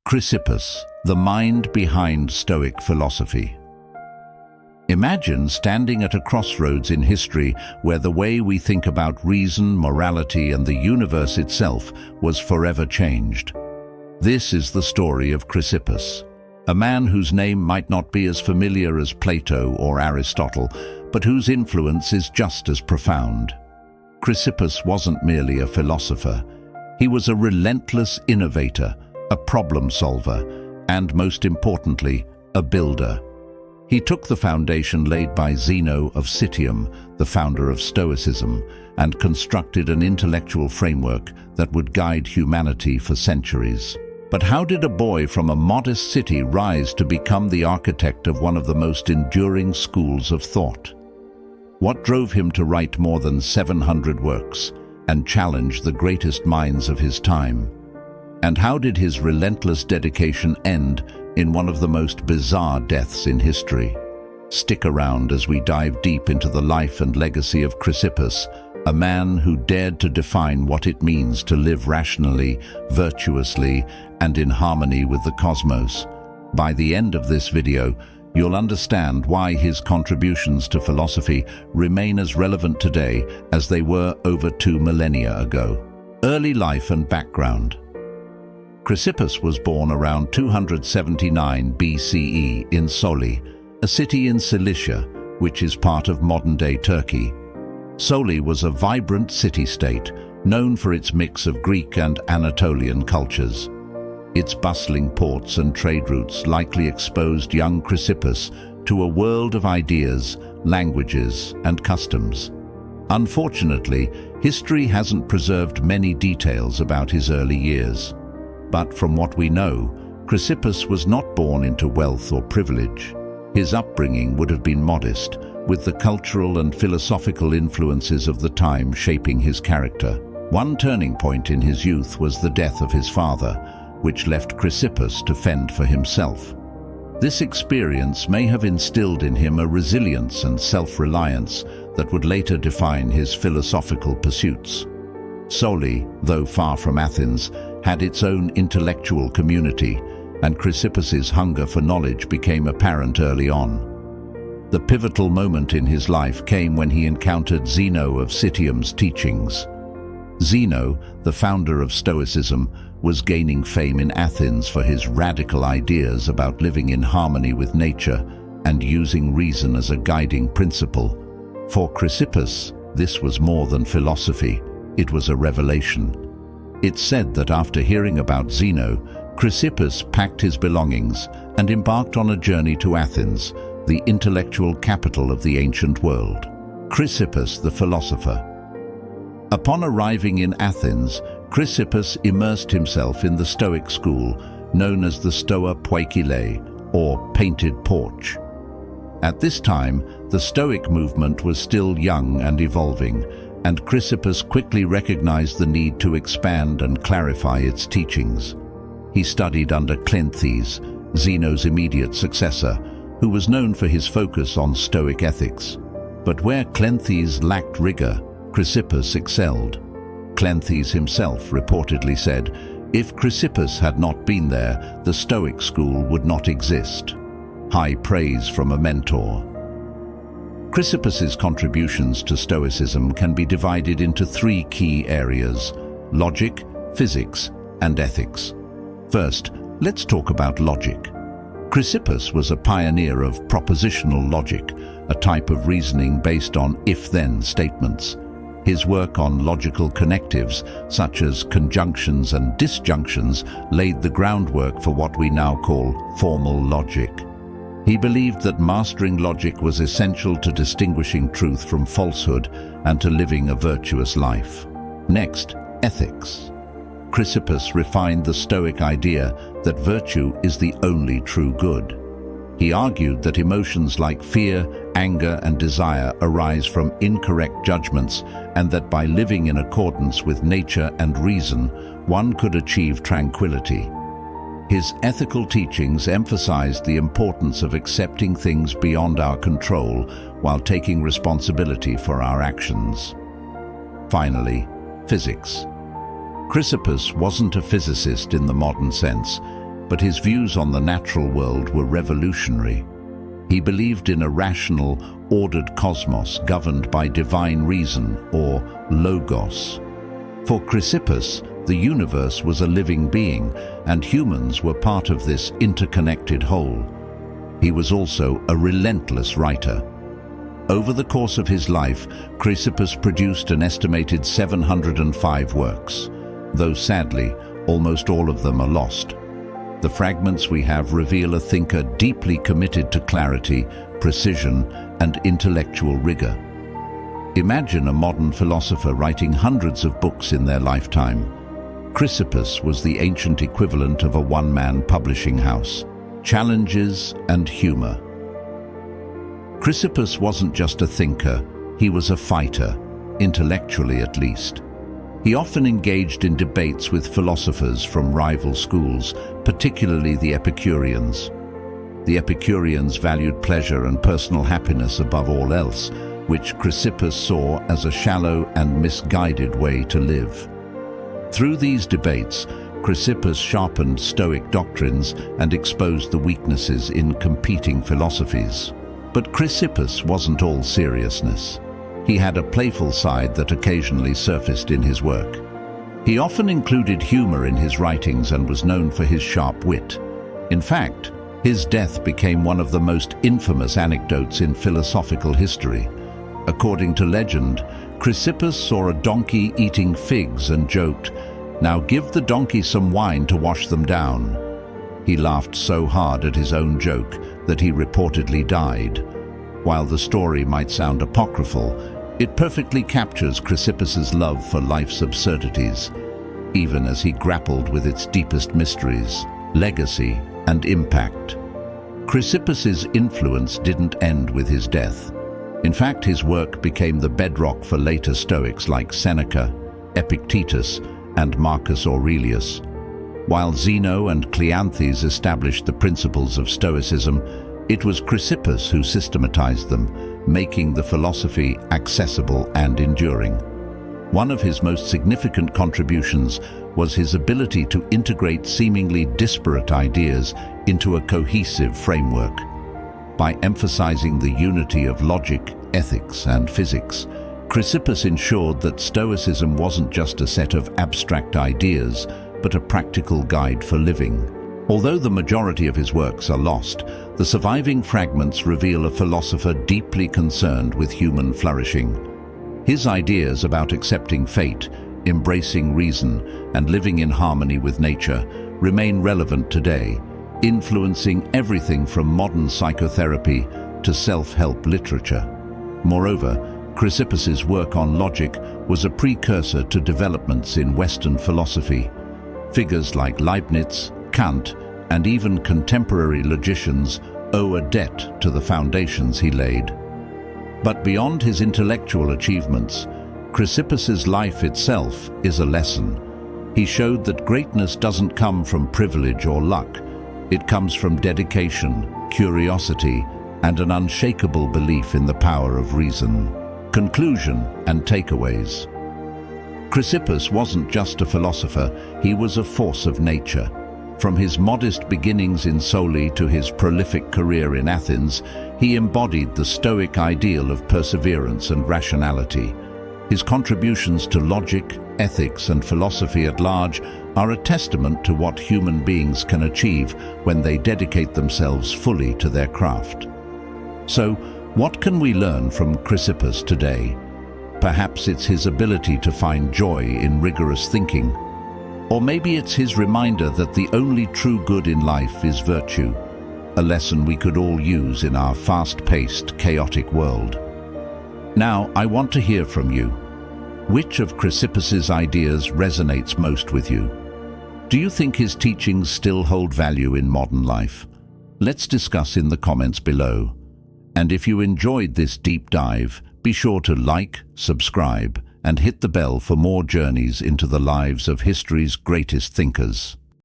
Chrysippus, the mind behind Stoic philosophy. Imagine standing at a crossroads in history where the way we think about reason, morality, and the universe itself was forever changed. This is the story of Chrysippus, a man whose name might not be as familiar as Plato or Aristotle, but whose influence is just as profound. Chrysippus wasn't merely a philosopher. He was a relentless innovator, a problem solver, and most importantly, a builder. He took the foundation laid by Zeno of Citium, the founder of Stoicism, and constructed an intellectual framework that would guide humanity for centuries. But how did a boy from a modest city rise to become the architect of one of the most enduring schools of thought? What drove him to write more than 700 works and challenge the greatest minds of his time? And how did his relentless dedication end in one of the most bizarre deaths in history? Stick around as we dive deep into the life and legacy of Chrysippus, a man who dared to define what it means to live rationally, virtuously, and in harmony with the cosmos. By the end of this video, you'll understand why his contributions to philosophy remain as relevant today as they were over 2 millennia ago. Early life and background. Chrysippus was born around 279 BCE in Soli, a city in Cilicia, which is part of modern-day Turkey. Soli was a vibrant city-state, known for its mix of Greek and Anatolian cultures. Its bustling ports and trade routes likely exposed young Chrysippus to a world of ideas, languages, and customs. Unfortunately, history hasn't preserved many details about his early years. But from what we know, Chrysippus was not born into wealth or privilege. His upbringing would have been modest, with the cultural and philosophical influences of the time shaping his character. One turning point in his youth was the death of his father, which left Chrysippus to fend for himself. This experience may have instilled in him a resilience and self-reliance that would later define his philosophical pursuits. Soli, though far from Athens, had its own intellectual community, and Chrysippus's hunger for knowledge became apparent early on. The pivotal moment in his life came when he encountered Zeno of Citium's teachings. Zeno, the founder of Stoicism, was gaining fame in Athens for his radical ideas about living in harmony with nature and using reason as a guiding principle. For Chrysippus, this was more than philosophy, it was a revelation. It's said that after hearing about Zeno, Chrysippus packed his belongings and embarked on a journey to Athens, the intellectual capital of the ancient world. Chrysippus the philosopher. Upon arriving in Athens, Chrysippus immersed himself in the Stoic school, known as the Stoa Poikile, or painted porch. At this time, the Stoic movement was still young and evolving, and Chrysippus quickly recognized the need to expand and clarify its teachings. He studied under Cleanthes, Zeno's immediate successor, who was known for his focus on Stoic ethics. But where Cleanthes lacked rigor, Chrysippus excelled. Cleanthes himself reportedly said, "If Chrysippus had not been there, the Stoic school would not exist." High praise from a mentor. Chrysippus's contributions to Stoicism can be divided into 3 key areas: logic, physics, and ethics. First, let's talk about logic. Chrysippus was a pioneer of propositional logic, a type of reasoning based on if-then statements. His work on logical connectives, such as conjunctions and disjunctions, laid the groundwork for what we now call formal logic. He believed that mastering logic was essential to distinguishing truth from falsehood and to living a virtuous life. Next, ethics. Chrysippus refined the Stoic idea that virtue is the only true good. He argued that emotions like fear, anger, and desire arise from incorrect judgments, and that by living in accordance with nature and reason, one could achieve tranquility. His ethical teachings emphasized the importance of accepting things beyond our control while taking responsibility for our actions. Finally, physics. Chrysippus wasn't a physicist in the modern sense. but his views on the natural world were revolutionary. He believed in a rational, ordered cosmos governed by divine reason, or logos. For Chrysippus, the universe was a living being, and humans were part of this interconnected whole. He was also a relentless writer. Over the course of his life, Chrysippus produced an estimated 705 works, though sadly, almost all of them are lost. The fragments we have reveal a thinker deeply committed to clarity, precision, and intellectual rigor. Imagine a modern philosopher writing hundreds of books in their lifetime. Chrysippus was the ancient equivalent of a one-man publishing house. Challenges and humor. Chrysippus wasn't just a thinker, he was a fighter, intellectually at least. He often engaged in debates with philosophers from rival schools, particularly the Epicureans. The Epicureans valued pleasure and personal happiness above all else, which Chrysippus saw as a shallow and misguided way to live. Through these debates, Chrysippus sharpened Stoic doctrines and exposed the weaknesses in competing philosophies. But Chrysippus wasn't all seriousness. He had a playful side that occasionally surfaced in his work. He often included humor in his writings and was known for his sharp wit. In fact, his death became one of the most infamous anecdotes in philosophical history. According to legend, Chrysippus saw a donkey eating figs and joked, "Now give the donkey some wine to wash them down." He laughed so hard at his own joke that he reportedly died. While the story might sound apocryphal, it perfectly captures Chrysippus's love for life's absurdities, even as he grappled with its deepest mysteries, legacy, and impact. Chrysippus's influence didn't end with his death. In fact, his work became the bedrock for later Stoics like Seneca, Epictetus, and Marcus Aurelius. While Zeno and Cleanthes established the principles of Stoicism, it was Chrysippus who systematized them, making the philosophy accessible and enduring. One of his most significant contributions was his ability to integrate seemingly disparate ideas into a cohesive framework. By emphasizing the unity of logic, ethics, and physics, Chrysippus ensured that Stoicism wasn't just a set of abstract ideas, but a practical guide for living. Although the majority of his works are lost, the surviving fragments reveal a philosopher deeply concerned with human flourishing. His ideas about accepting fate, embracing reason, and living in harmony with nature remain relevant today, influencing everything from modern psychotherapy to self-help literature. Moreover, Chrysippus's work on logic was a precursor to developments in Western philosophy. Figures like Leibniz, Kant, and even contemporary logicians owe a debt to the foundations he laid. But beyond his intellectual achievements, Chrysippus's life itself is a lesson. He showed that greatness doesn't come from privilege or luck. It comes from dedication, curiosity, and an unshakable belief in the power of reason. Conclusion and takeaways. Chrysippus wasn't just a philosopher, he was a force of nature. From his modest beginnings in Soli to his prolific career in Athens, he embodied the Stoic ideal of perseverance and rationality. His contributions to logic, ethics, and philosophy at large are a testament to what human beings can achieve when they dedicate themselves fully to their craft. So, what can we learn from Chrysippus today? Perhaps it's his ability to find joy in rigorous thinking. Or maybe it's his reminder that the only true good in life is virtue, a lesson we could all use in our fast-paced, chaotic world. Now, I want to hear from you. Which of Chrysippus's ideas resonates most with you? Do you think his teachings still hold value in modern life? Let's discuss in the comments below. And if you enjoyed this deep dive, be sure to like, subscribe, and hit the bell for more journeys into the lives of history's greatest thinkers.